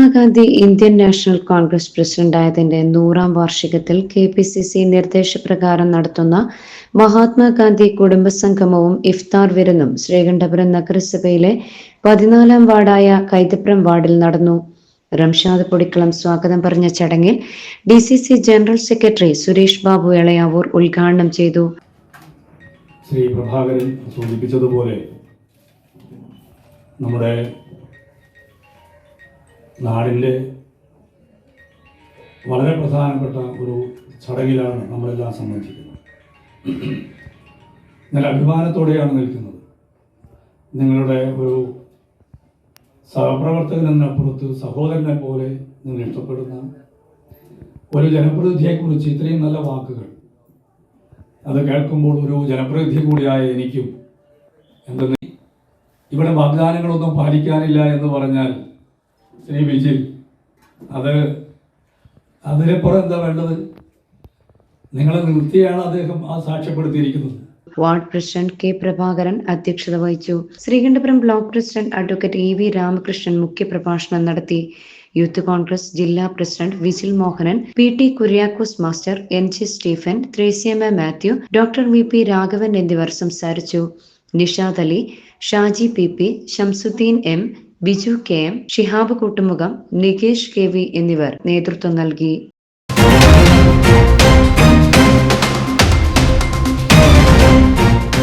Mahatma Gandhi Indian national Congress പ്രസിഡന്റായതിന്റെ 100ാം വാർഷികത്തിൽ KPCC നിർദ്ദേശപ്രകാരം നടത്തുന്ന മഹാത്മാഗാന്ധി കുടുംബസംഗമവും ഇഫ്താർ വിരുന്നും ശ്രീകണ്ഠപുരം നഗരസഭയിലെ 14ാം വാർഡായ കൈതപ്രം വാർഡിൽ നടന്നു. റംഷാദ് പൊടിക്കളം സ്വാഗതം പറഞ്ഞ ചടങ്ങിൽ DCC general secretary Suresh Babu Elayavoor ഉദ്ഘാടനം ചെയ്തു. ശ്രീ പ്രഭാകരൻ സൂചിപ്പിച്ചതുപോലെ നമ്മുടെ നാടിൻ്റെ വളരെ പ്രധാനപ്പെട്ട ഒരു ചടങ്ങിലാണ് നമ്മളെല്ലാം സംബന്ധിക്കുന്നത്. ഞാൻ അഭിമാനത്തോടെയാണ് നിൽക്കുന്നത്. നിങ്ങളുടെ ഒരു സഹപ്രവർത്തകനെന്നപ്പുറത്ത് സഹോദരനെ പോലെ നിങ്ങൾ ഇഷ്ടപ്പെടുന്ന ഒരു ജനപ്രതിനിധിയെക്കുറിച്ച് ഇത്രയും നല്ല വാക്കുകൾ അത് കേൾക്കുമ്പോൾ ഒരു ജനപ്രതിനിധി കൂടിയായ എനിക്കും എന്തെന്ന് ഇവിടെ വാഗ്ദാനങ്ങളൊന്നും പാലിക്കാനില്ല എന്ന് പറഞ്ഞാൽ ശ്രീ വിജിൽ അതിനെപ്പുറം എന്താ വേണ്ടത്? നിങ്ങളെ നിർത്തിയാണ് അദ്ദേഹം സാക്ഷ്യപ്പെടുത്തിയിരിക്കുന്നത്. Ward president K. പ്രഭാകരൻ അധ്യക്ഷത വഹിച്ചു. Sreekandapuram block president advocate EV Ramakrishnan മുഖ്യപ്രഭാഷണം നടത്തി. യൂത്ത് കോൺഗ്രസ് ജില്ലാ president Vijil Mohanan, PT Kuriakose master, NG Stephen, Tresiamma Mathew, doctor VP Raghavan എന്നിവർ സംസാരിച്ചു. Nishad Ali, Shaji PP, Shamsuddin M, Biju KM, Shihab Koottumukham, Nikesh KV എന്നിവർ നേതൃത്വം നൽകി.